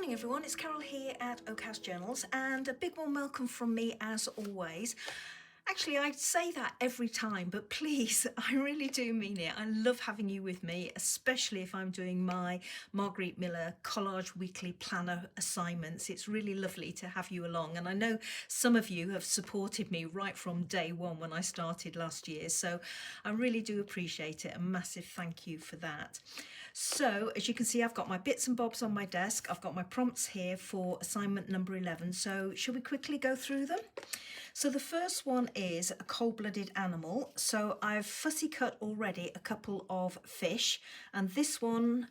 morning everyone, it's Carol here at Oak House Journals, and a big warm welcome from me as always. Actually, I say that every time, but please, I really do mean it. I love having you with me, especially if I'm doing my Margarete Miller Collage weekly planner assignments. It's really lovely to have you along, and I know some of you have supported me right from day one when I started last year, so I really do appreciate it. A massive thank you for that. So as you can see, I've got my bits and bobs on my desk. I've got my prompts here for assignment number 11. So shall we quickly go through them? So the first one is a cold-blooded animal. So I've fussy cut already a couple of fish, and this one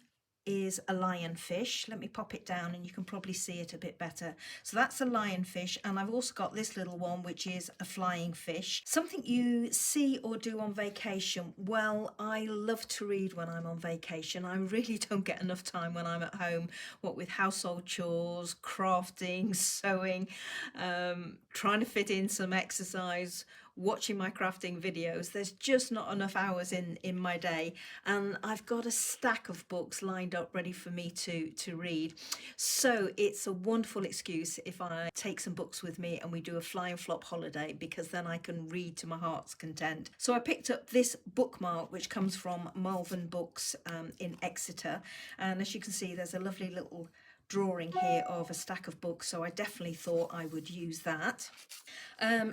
is a lionfish. Let me pop it down and you can probably see it a bit better. So that's a lionfish, and I've also got this little one which is a flying fish. Something you see or do on vacation. Well, I love to read when I'm on vacation. I really don't get enough time when I'm at home, what with household chores, crafting, sewing, trying to fit in some exercise, watching my crafting videos. There's just not enough hours in my day, and I've got a stack of books lined up ready for me to read. So it's a wonderful excuse if I take some books with me and we do a fly and flop holiday, because then I can read to my heart's content. So I picked up this bookmark which comes from Malvern Books in Exeter, and as you can see there's a lovely little drawing here of a stack of books, so I definitely thought I would use that.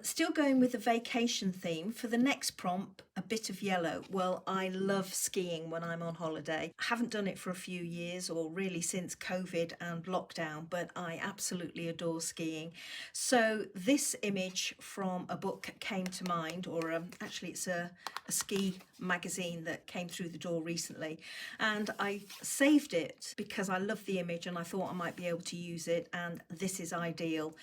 Still going with the vacation theme, for the next prompt, a bit of yellow. Well, I love skiing when I'm on holiday. I haven't done it for a few years, or really since COVID and lockdown, but I absolutely adore skiing. So this image from a book came to mind, or actually it's a ski magazine that came through the door recently, and I saved it because I love the image and I thought I might be able to use it, and this is ideal.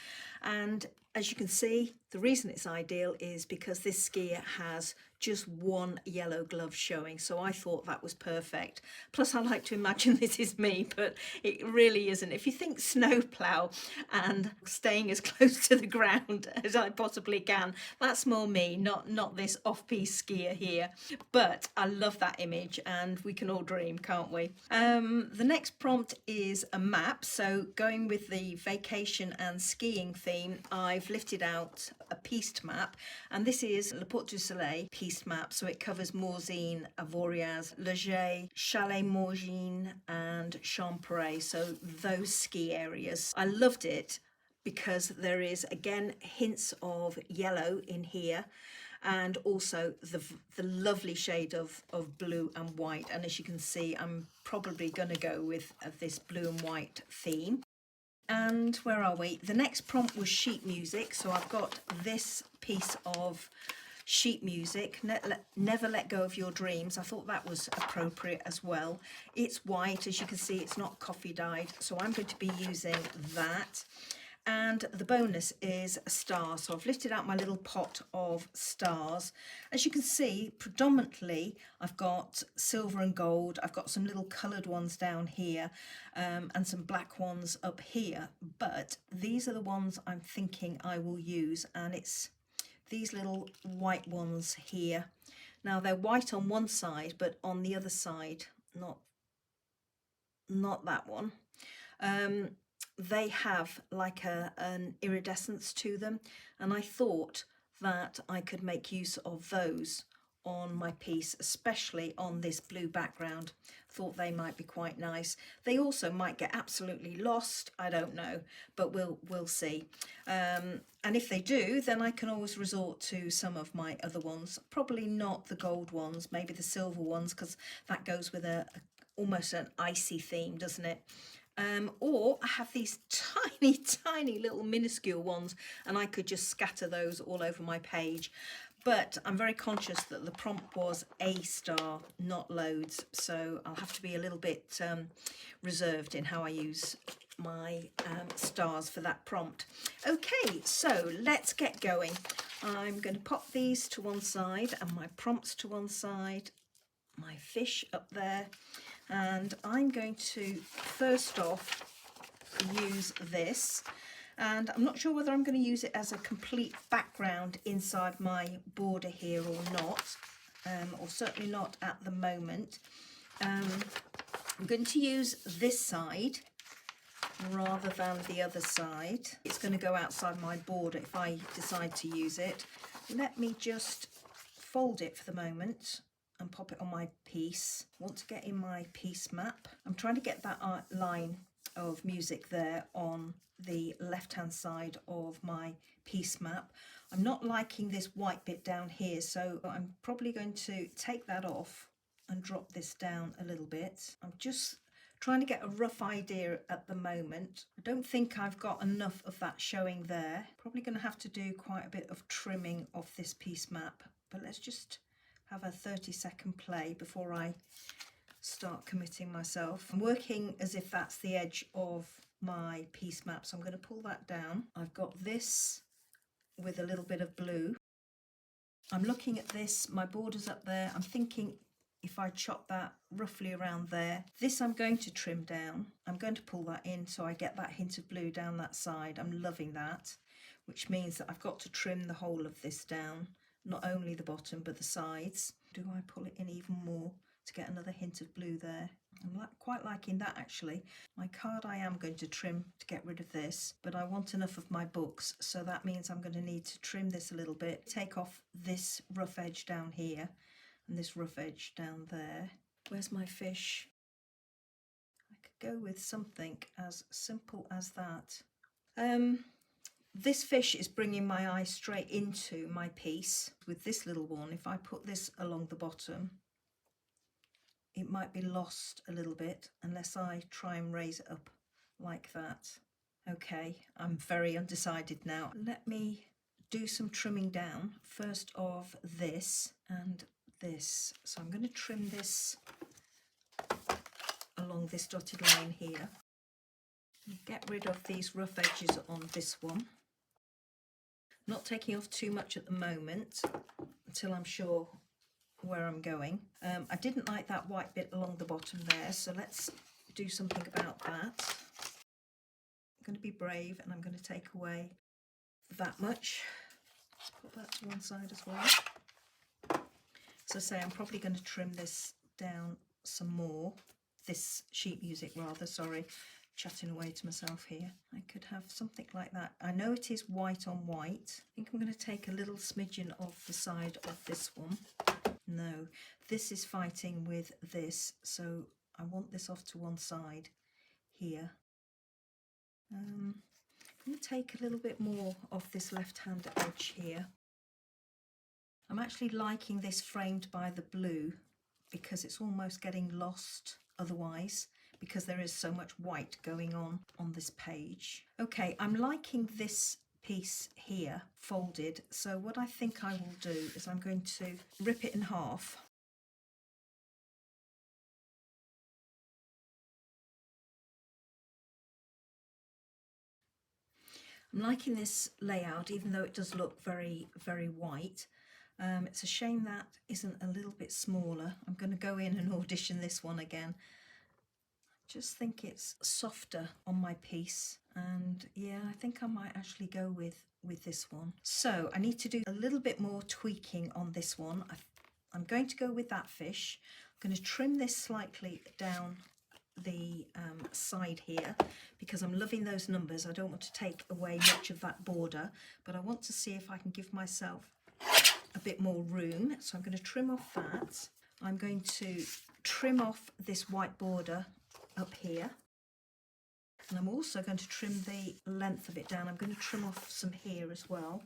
And as you can see, the reason it's ideal is because this skier has just one yellow glove showing, so I thought that was perfect. Plus I like to imagine this is me, but it really isn't. If you think snowplow and staying as close to the ground as I possibly can, that's more me, not this off-piste skier here. But I love that image, and we can all dream, can't we? The next prompt is a map. So going with the vacation and skiing theme, I've lifted out a piste map, and this is Le Porte du Soleil piste map. So it covers Morzine, Avoriaz, Leger, Chalet Morgine and Champeray, so those ski areas. I loved it because there is again hints of yellow in here, and also the lovely shade of blue and white. And as you can see, I'm probably going to go with this blue and white theme. And where are we? The next prompt was sheet music. So I've got this piece of sheet music, Never Let Go of Your Dreams. I thought that was appropriate as well. It's white, as you can see, it's not coffee dyed, so I'm going to be using that. And the bonus is a star. So I've lifted out my little pot of stars. As you can see, predominantly I've got silver and gold. I've got some little coloured ones down here, and some black ones up here. But these are the ones I'm thinking I will use, and it's these little white ones here. Now they're white on one side, but on the other side, not that one. They have like an iridescence to them, and I thought that I could make use of those on my piece, especially on this blue background. Thought they might be quite nice. They also might get absolutely lost, I don't know, but we'll see. And if they do, then I can always resort to some of my other ones. Probably not the gold ones, maybe the silver ones, because that goes with almost an icy theme, doesn't it? Or I have these tiny little minuscule ones, and I could just scatter those all over my page. But I'm very conscious that the prompt was a star, not loads, so I'll have to be a little bit reserved in how I use my stars for that prompt. Okay, so let's get going. I'm going to pop these to one side and my prompts to one side, my fish up there, and I'm going to first off use this, and I'm not sure whether I'm going to use it as a complete background inside my border here or not, or certainly not at the moment. I'm going to use this side rather than the other side. It's going to go outside my border if I decide to use it. Let me just fold it for the moment and pop it on my piece. I want to get in my piece map. I'm trying to get that line of music there on the left hand side of my piece map. I'm not liking this white bit down here, so I'm probably going to take that off and drop this down a little bit. I'm just trying to get a rough idea at the moment. I don't think I've got enough of that showing there. Probably going to have to do quite a bit of trimming of this piece map, but let's just have a 30-second play before I start committing myself. I'm working as if that's the edge of my piece map, so I'm going to pull that down. I've got this with a little bit of blue. I'm looking at this, my border's up there. I'm thinking if I chop that roughly around there, this I'm going to trim down. I'm going to pull that in so I get that hint of blue down that side. I'm loving that, which means that I've got to trim the whole of this down, not only the bottom but the sides. Do I pull it in even more to get another hint of blue there? I'm quite liking that actually. My card I am going to trim to get rid of this, but I want enough of my books, so that means I'm going to need to trim this a little bit, take off this rough edge down here and this rough edge down there. Where's my fish? I could go with something as simple as that. This fish is bringing my eye straight into my piece. With this little one, if I put this along the bottom, it might be lost a little bit unless I try and raise it up like that. Okay, I'm very undecided now. Let me do some trimming down first of this and this. So I'm going to trim this along this dotted line here. Get rid of these rough edges on this one. Not taking off too much at the moment until I'm sure where I'm going. I didn't like that white bit along the bottom there, so let's do something about that. I'm going to be brave and I'm going to take away that much. Let's put that to one side as well. So I say I'm probably going to trim this down some more. This sheet music rather, sorry, chatting away to myself here. I could have something like that. I know it is white on white. I think I'm going to take a little smidgen off the side of this one. No, this is fighting with this, so I want this off to one side here. I'm going to take a little bit more off this left-hand edge here. I'm actually liking this framed by the blue because it's almost getting lost otherwise, because there is so much white going on this page. Okay, I'm liking this piece here folded, so what I think I will do is I'm going to rip it in half. I'm liking this layout, even though it does look very, very white. It's a shame that isn't a little bit smaller. I'm going to go in and audition this one again. Just think it's softer on my piece, and yeah, I think I might actually go with this one. So I need to do a little bit more tweaking on this one. I'm going to go with that fish. I'm going to trim this slightly down the side here because I'm loving those numbers. I don't want to take away much of that border, but I want to see if I can give myself a bit more room. So I'm going to trim off that. I'm going to trim off this white border up here, and I'm also going to trim the length of it down. I'm going to trim off some here as well,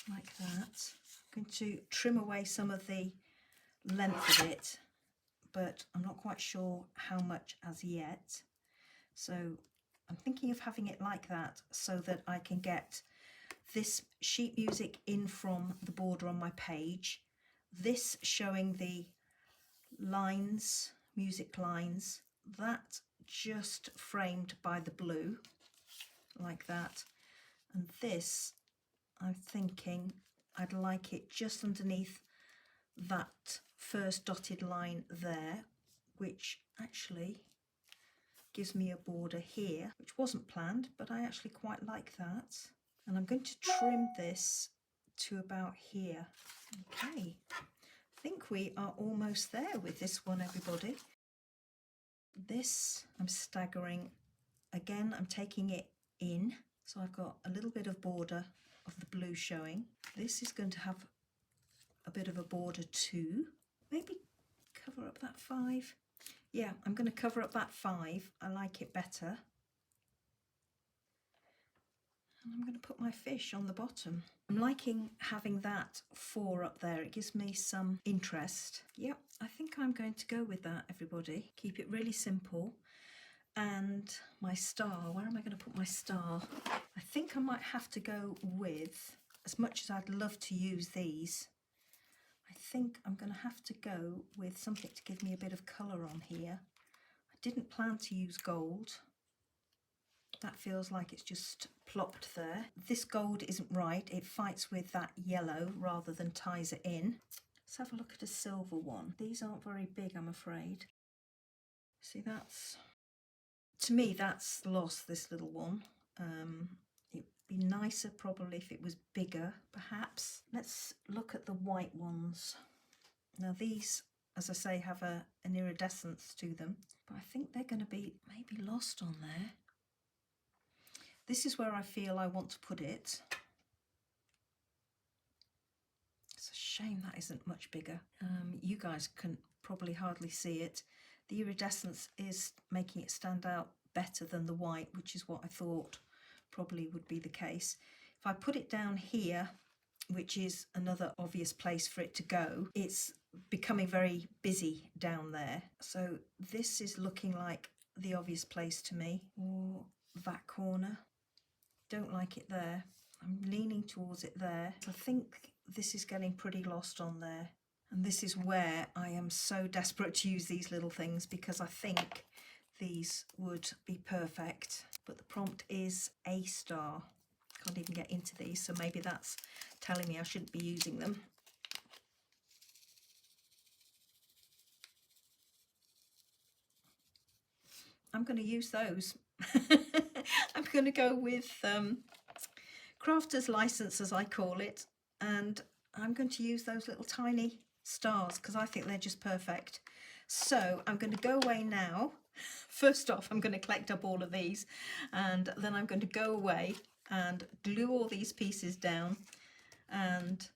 like that. I'm going to trim away some of the length of it, but I'm not quite sure how much as yet. So I'm thinking of having it like that so that I can get this sheet music in from the border on my page, this showing the lines, music lines, that just framed by the blue like that, and this I'm thinking I'd like it just underneath that first dotted line there, which actually gives me a border here, which wasn't planned, but I actually quite like that. And I'm going to trim this to about here. Okay, I think we are almost there with this one, everybody. This I'm staggering again, I'm taking it in. So I've got a little bit of border of the blue showing. This is going to have a bit of a border too. Maybe cover up that 5. Yeah, I'm going to cover up that 5. I like it better. And I'm going to put my fish on the bottom. I'm liking having that 4 up there. It gives me some interest. Yep, I think I'm going to go with that, everybody. Keep it really simple. And my star, where am I going to put my star? I think I might have to go with, as much as I'd love to use these, I think I'm going to have to go with something to give me a bit of colour on here. I didn't plan to use gold. That feels like it's just plopped there. This gold isn't right. It fights with that yellow rather than ties it in. Let's have a look at a silver one. These aren't very big, I'm afraid. See, that's, to me, that's lost, this little one. It'd be nicer probably if it was bigger, perhaps. Let's look at the white ones. Now these, as I say, have an iridescence to them, but I think they're going to be maybe lost on there. This is where I feel I want to put it. It's a shame that isn't much bigger. You guys can probably hardly see it. The iridescence is making it stand out better than the white, which is what I thought probably would be the case. If I put it down here, which is another obvious place for it to go, it's becoming very busy down there. So this is looking like the obvious place to me, or that corner. Don't like it there. I'm leaning towards it there. I think this is getting pretty lost on there. And this is where I am so desperate to use these little things, because I think these would be perfect. But the prompt is a star. Can't even get into these, so maybe that's telling me I shouldn't be using them. I'm going to use those. I'm going to go with crafter's license, as I call it, and I'm going to use those little tiny stars because I think they're just perfect. So I'm going to go away now. First off, I'm going to collect up all of these, and then I'm going to go away and glue all these pieces down. And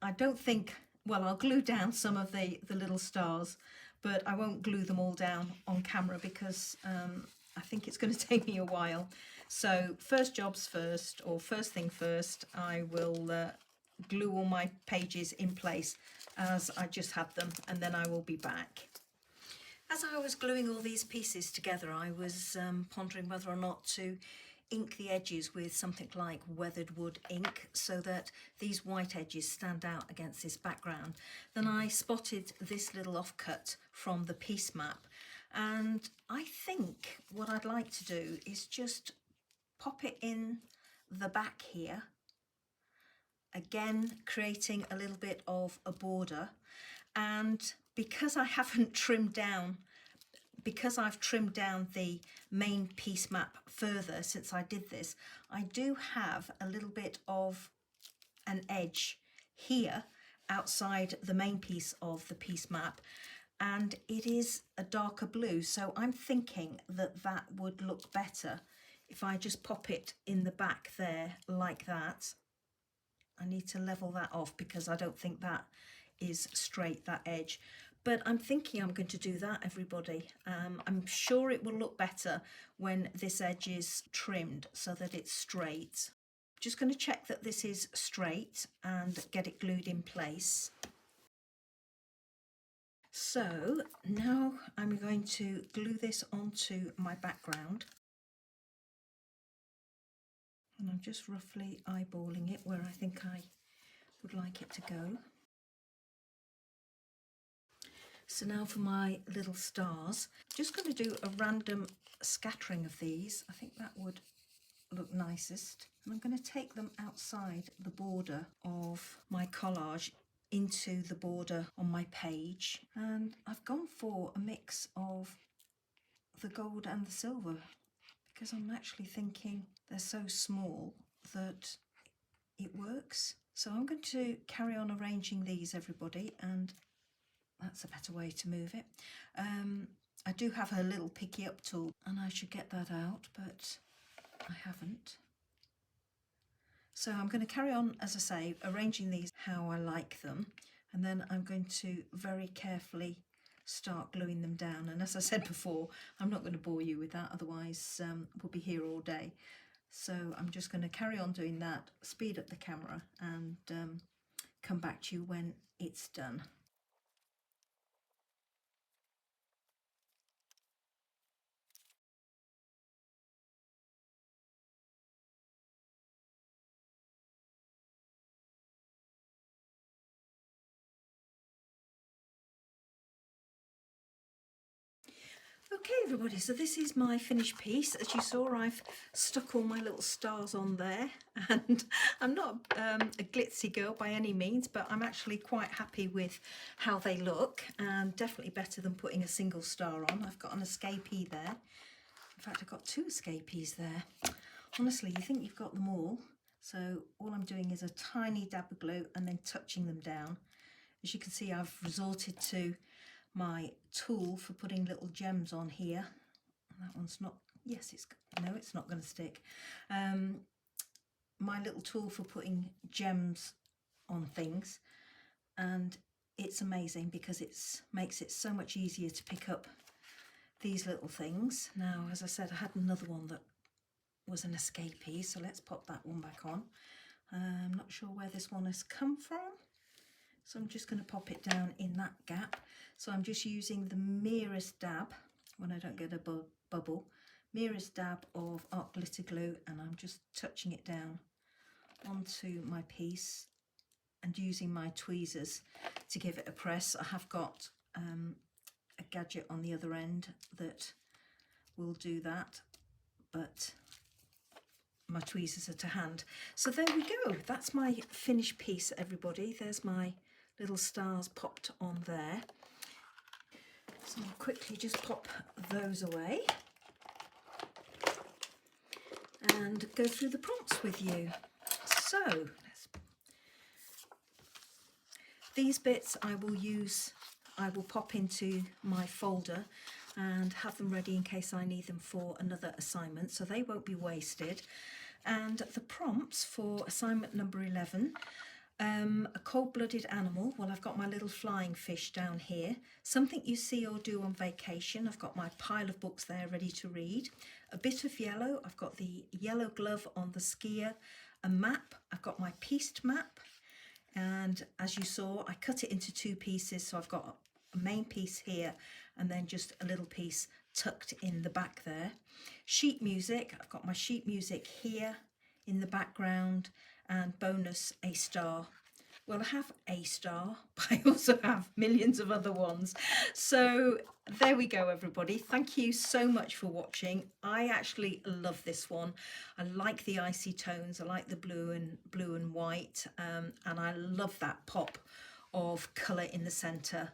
I don't think, well, I'll glue down some of the little stars, but I won't glue them all down on camera because I think it's going to take me a while. So first jobs first, or first thing first, I will glue all my pages in place as I just had them, and then I will be back. As I was gluing all these pieces together, I was pondering whether or not to ink the edges with something like weathered wood ink so that these white edges stand out against this background. Then I spotted this little offcut from the piece map, and I think what I'd like to do is just pop it in the back here, again creating a little bit of a border. And because I haven't trimmed down, because I've trimmed down the main piece map further since I did this, I do have a little bit of an edge here outside the main piece of the piece map, and it is a darker blue, so I'm thinking that that would look better if I just pop it in the back there like that. I need to level that off because I don't think that is straight, that edge. But I'm thinking I'm going to do that, everybody. I'm sure it will look better when this edge is trimmed so that it's straight. Just going to check that this is straight and get it glued in place. So now I'm going to glue this onto my background. And I'm just roughly eyeballing it where I think I would like it to go. So now for my little stars, just going to do a random scattering of these. I think that would look nicest. And I'm going to take them outside the border of my collage into the border on my page. And I've gone for a mix of the gold and the silver because I'm actually thinking they're so small that it works. So I'm going to carry on arranging these, everybody, and that's a better way to move it. I do have her little picky up tool and I should get that out, but I haven't. So I'm going to carry on, as I say, arranging these how I like them, and then I'm going to very carefully start gluing them down. And as I said before, I'm not going to bore you with that, otherwise we'll be here all day. So I'm just going to carry on doing that, speed up the camera, and come back to you when it's done. Okay everybody, so this is my finished piece. As you saw, I've stuck all my little stars on there, and I'm not a glitzy girl by any means, but I'm actually quite happy with how they look, and definitely better than putting a single star on. I've got an escapee there. In fact, I've got 2 escapees there. Honestly, you think you've got them all. So all I'm doing is a tiny dab of glue and then touching them down. As you can see, I've resorted to my tool for putting little gems on here. That one's not, yes, it's not going to stick. My little tool for putting gems on things, and it's amazing because it makes it so much easier to pick up these little things. Now, as I said, I had another one that was an escapee, so let's pop that one back on. I'm not sure where this one has come from, so I'm just going to pop it down in that gap. So I'm just using the merest dab, when I don't get a bubble, merest dab of art glitter glue, and I'm just touching it down onto my piece and using my tweezers to give it a press. I have got a gadget on the other end that will do that, but my tweezers are to hand. So there we go, that's my finished piece, everybody. There's my little stars popped on there. So I'll quickly just pop those away and go through the prompts with you. So these bits I will pop into my folder and have them ready in case I need them for another assignment, so they won't be wasted. And the prompts for assignment number 11, a cold-blooded animal. Well, I've got my little flying fish down here. Something you see or do on vacation. I've got my pile of books there ready to read. A bit of yellow. I've got the yellow glove on the skier. A map. I've got my piste map. And as you saw, I cut it into 2 pieces. So I've got a main piece here and then just a little piece tucked in the back there. Sheet music. I've got my sheet music here in the background, and bonus a star. Well, I have a star, but I also have millions of other ones. So there we go, everybody. Thank you so much for watching. I actually love this one. I like the icy tones. I like the blue and white, and I love that pop of colour in the centre.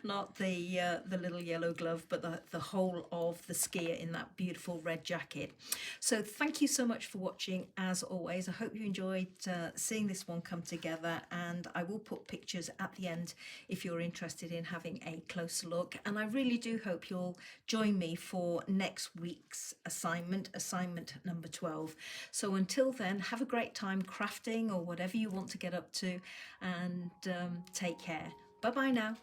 Not the little yellow glove, but the whole of the skier in that beautiful red jacket. So thank you so much for watching, as always. I hope you enjoyed seeing this one come together, and I will put pictures at the end if you're interested in having a closer look. And I really do hope you'll join me for next week's assignment number 12. So until then, have a great time crafting or whatever you want to get up to, and take care. Bye bye now.